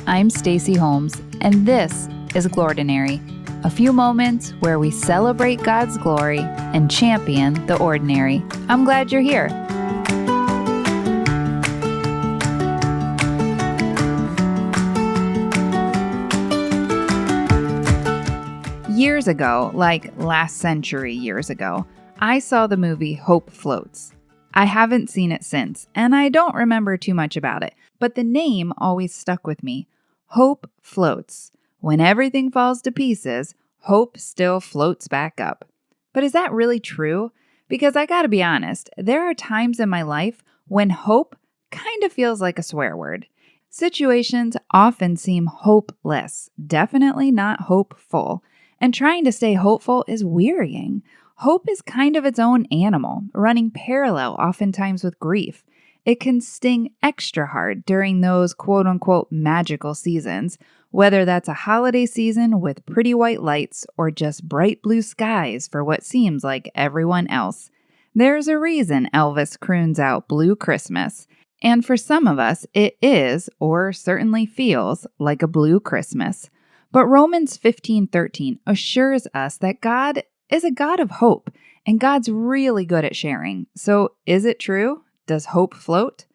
I'm Stacey Holmes, and this is Glordinary, a few moments where we celebrate God's glory and champion the ordinary. I'm glad you're here. Years ago, like last century years ago, I saw the movie Hope Floats. I haven't seen it since, and I don't remember too much about it, but the name always stuck with me. Hope floats. When everything falls to pieces, hope still floats back up. But is that really true? Because I gotta be honest, there are times in my life when hope kind of feels like a swear word. Situations often seem hopeless, definitely not hopeful, and trying to stay hopeful is wearying. Hope is kind of its own animal, running parallel oftentimes with grief. It can sting extra hard during those quote-unquote magical seasons, whether that's a holiday season with pretty white lights or just bright blue skies for what seems like everyone else. There's a reason Elvis croons out Blue Christmas, and for some of us it is, or certainly feels, like a blue Christmas. But Romans 15:13 assures us that God is a God of hope, and God's really good at sharing. So is it true? Does hope float?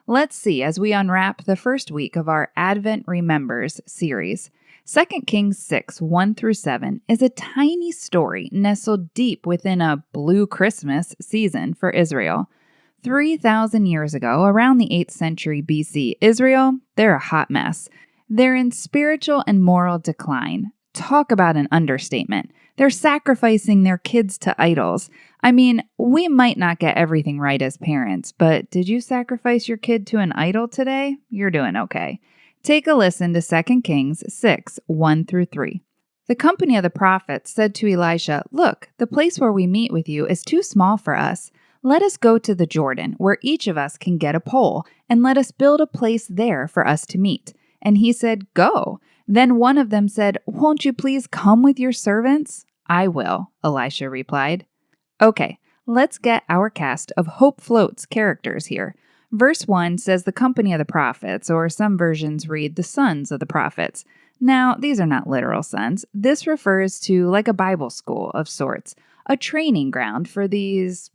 Let's see as we unwrap the first week of our Advent Remembers series. 2 Kings 6, 1-7 is a tiny story nestled deep within a blue Christmas season for Israel. 3,000 years ago, around the 8th century BC, Israel, they're a hot mess. They're in spiritual and moral decline. Talk about an understatement. They're sacrificing their kids to idols. I mean, we might not get everything right as parents, but did you sacrifice your kid to an idol today? You're doing okay. Take a listen to 2 Kings 6, 1-3. The company of the prophets said to Elisha, "Look, the place where we meet with you is too small for us. Let us go to the Jordan, where each of us can get a pole, and let us build a place there for us to meet." And he said, "Go." Then one of them said, "Won't you please come with your servants?" "I will," Elisha replied. Okay, let's get our cast of Hope Floats characters here. Verse 1 says the company of the prophets, or some versions read the sons of the prophets. Now, these are not literal sons. This refers to like a Bible school of sorts, a training ground for these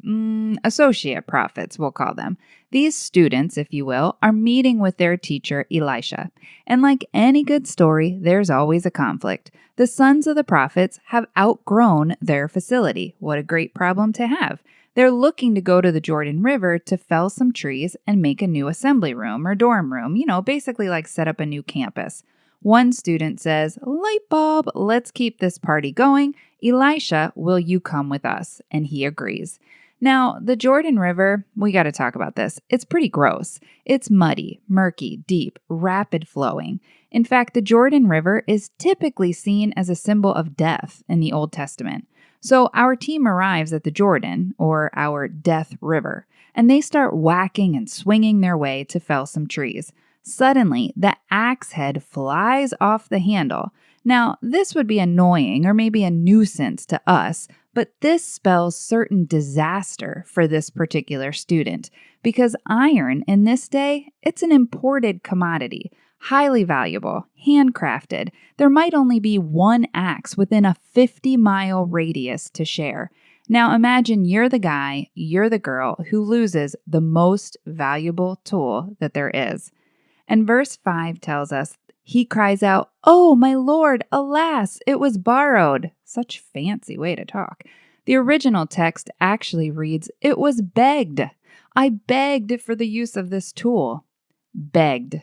associate prophets, we'll call them. These students, if you will, are meeting with their teacher, Elisha. And like any good story, there's always a conflict. The sons of the prophets have outgrown their facility. What a great problem to have. They're looking to go to the Jordan River to fell some trees and make a new assembly room or dorm room, basically like set up a new campus. One student says, "Light bulb, let's keep this party going. Elisha, will you come with us?" And he agrees. Now, the Jordan River, we got to talk about this. It's pretty gross. It's muddy, murky, deep, rapid flowing. In fact, the Jordan River is typically seen as a symbol of death in the Old Testament. So our team arrives at the Jordan, or our Death River, and they start whacking and swinging their way to fell some trees. Suddenly, the axe head flies off the handle. Now, this would be annoying or maybe a nuisance to us, but this spells certain disaster for this particular student because iron in this day, it's an imported commodity, highly valuable, handcrafted. There might only be one axe within a 50-mile radius to share. Now imagine you're the guy, you're the girl who loses the most valuable tool that there is. And verse 5 tells us, he cries out, "Oh, my Lord, alas, it was borrowed." Such fancy way to talk. The original text actually reads, "It was begged. I begged for the use of this tool." Begged.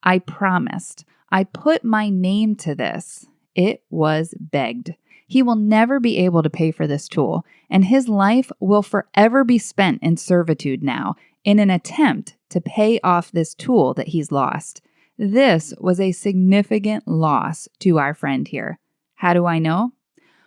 I promised. I put my name to this. It was begged. He will never be able to pay for this tool, and his life will forever be spent in servitude now, in an attempt to pay off this tool that he's lost. This was a significant loss to our friend here. How do I know?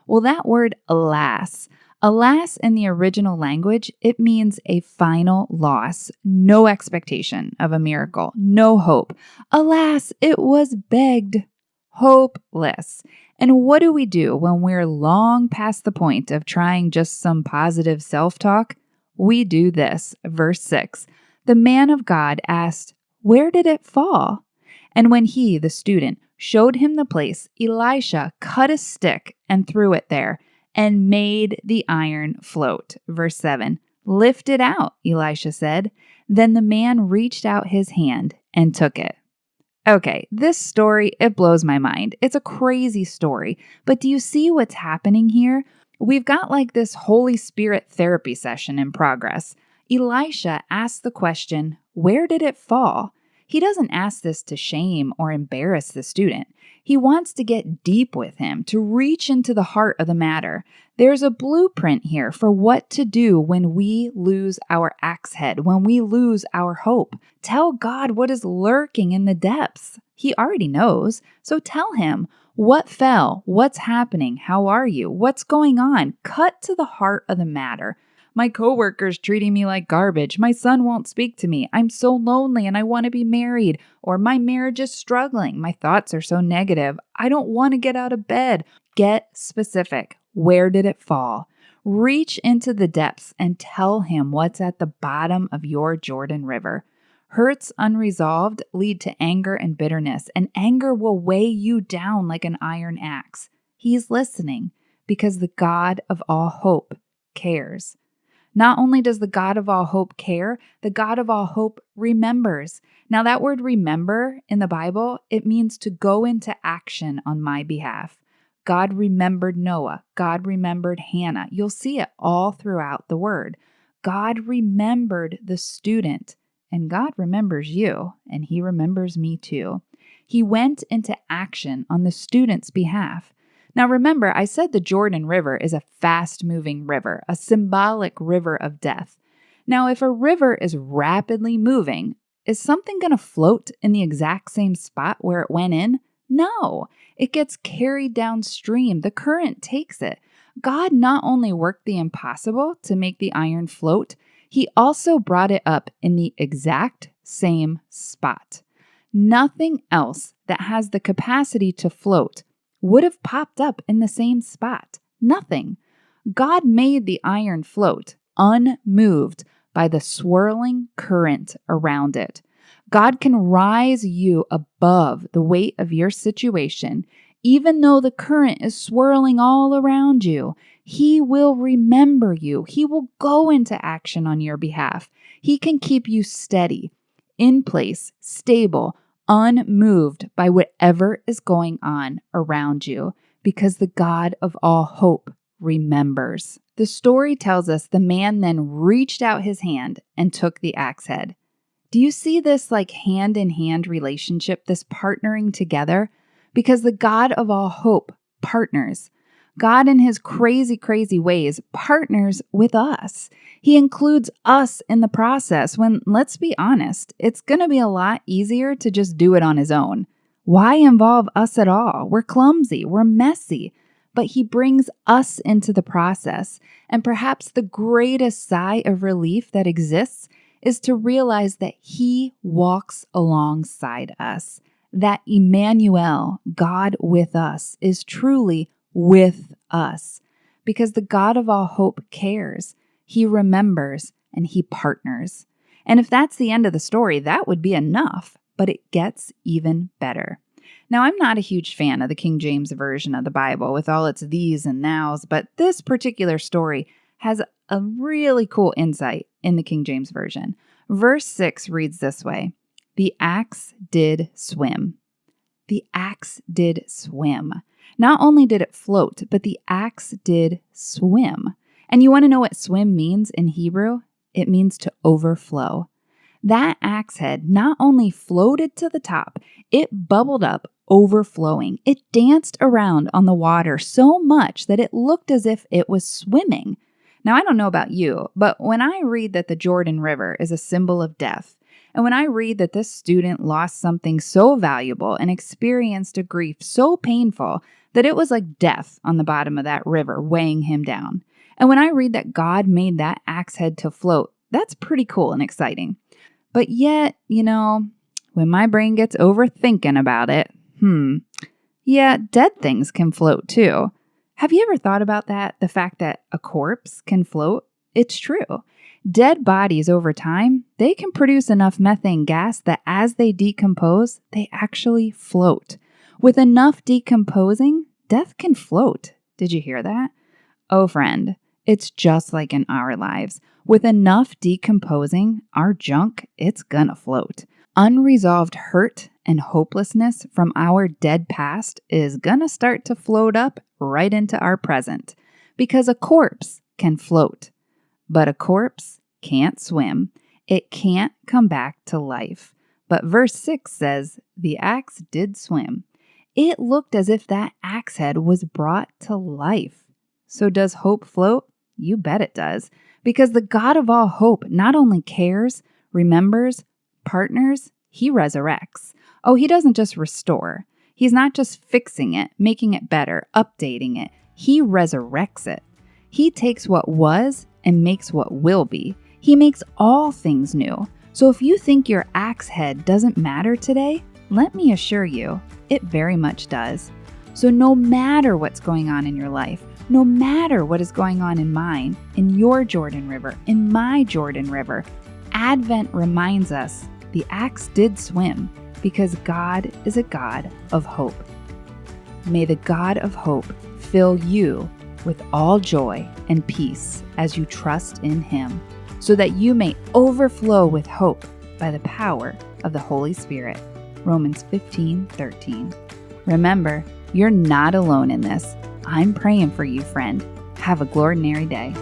Well, that word alas. Alas in the original language, it means a final loss, no expectation of a miracle, no hope. Alas, it was begged. Hopeless. And what do we do when we're long past the point of trying just some positive self-talk? We do this. Verse 6. The man of God asked, "Where did it fall?" And when he, the student, showed him the place, Elisha cut a stick and threw it there and made the iron float. Verse 7. Lift it out, Elisha said. Then the man reached out his hand and took it. Okay, this story, it blows my mind. It's a crazy story, but do you see what's happening here? We've got like this Holy Spirit therapy session in progress. Elisha asks the question, where did it fall? He doesn't ask this to shame or embarrass the student. He wants to get deep with him, to reach into the heart of the matter. There's a blueprint here for what to do when we lose our axe head, when we lose our hope. Tell God what is lurking in the depths. He already knows, so tell him what fell, what's happening, how are you, what's going on. Cut to the heart of the matter. My coworker's treating me like garbage. My son won't speak to me. I'm so lonely and I want to be married. Or my marriage is struggling. My thoughts are so negative. I don't want to get out of bed. Get specific. Where did it fall? Reach into the depths and tell him what's at the bottom of your Jordan River. Hurts unresolved lead to anger and bitterness, and anger will weigh you down like an iron axe. He's listening because the God of all hope cares. Not only does the God of all hope care, the God of all hope remembers. Now that word remember in the Bible, it means to go into action on my behalf. God remembered Noah. God remembered Hannah. You'll see it all throughout the word. God remembered the student, and God remembers you, and he remembers me too. He went into action on the student's behalf. Now remember, I said the Jordan River is a fast-moving river, a symbolic river of death. Now, if a river is rapidly moving, is something going to float in the exact same spot where it went in? No, it gets carried downstream. The current takes it. God not only worked the impossible to make the iron float, he also brought it up in the exact same spot. Nothing else that has the capacity to float would have popped up in the same spot. Nothing. God made the iron float unmoved by the swirling current around it. God can rise you above the weight of your situation, even though the current is swirling all around you. He will remember you. He will go into action on your behalf. He can keep you steady, in place, stable, unmoved by whatever is going on around you, because the God of all hope remembers. The story tells us the man then reached out his hand and took the axe head. Do you see this like hand-in-hand relationship, this partnering together? Because the God of all hope partners. God in his crazy, crazy ways partners with us. He includes us in the process when, let's be honest, it's going to be a lot easier to just do it on his own. Why involve us at all? We're clumsy, we're messy, but he brings us into the process. And perhaps the greatest sigh of relief that exists is to realize that he walks alongside us, that Emmanuel, God with us, is truly with us, because the God of all hope cares. He remembers and he partners. And if that's the end of the story, that would be enough, but it gets even better. Now, I'm not a huge fan of the King James Version of the Bible with all its these and nows, but this particular story has a really cool insight in the King James Version. Verse 6 reads this way: the axe did swim. The axe did swim. Not only did it float, but the axe did swim. And you want to know what swim means in Hebrew? It means to overflow. That axe head not only floated to the top, it bubbled up, overflowing. It danced around on the water so much that it looked as if it was swimming. Now, I don't know about you, but when I read that the Jordan River is a symbol of death, and when I read that this student lost something so valuable and experienced a grief so painful that it was like death on the bottom of that river weighing him down, and when I read that God made that axe head to float, that's pretty cool and exciting. But yet, when my brain gets overthinking about it, yeah, dead things can float too. Have you ever thought about that? The fact that a corpse can float? It's true. Dead bodies over time, they can produce enough methane gas that as they decompose, they actually float. With enough decomposing, death can float. Did you hear that? Oh, friend, it's just like in our lives. With enough decomposing, our junk, it's gonna float. Unresolved hurt and hopelessness from our dead past is gonna start to float up right into our present. Because a corpse can float, but a corpse can't swim. It can't come back to life. But verse 6 says, the axe did swim. It looked as if that axe head was brought to life. So does hope float? You bet it does. Because the God of all hope not only cares, remembers, partners, he resurrects. Oh, he doesn't just restore. He's not just fixing it, making it better, updating it. He resurrects it. He takes what was and makes what will be. He makes all things new. So if you think your axe head doesn't matter today, let me assure you, it very much does. So no matter what's going on in your life, no matter what is going on in mine, in your Jordan River, in my Jordan River, Advent reminds us the axe did swim because God is a God of hope. May the God of hope fill you with all joy and peace as you trust in him, so that you may overflow with hope by the power of the Holy Spirit. Romans 15:13. Remember, you're not alone in this. I'm praying for you, friend. Have a glordinary day.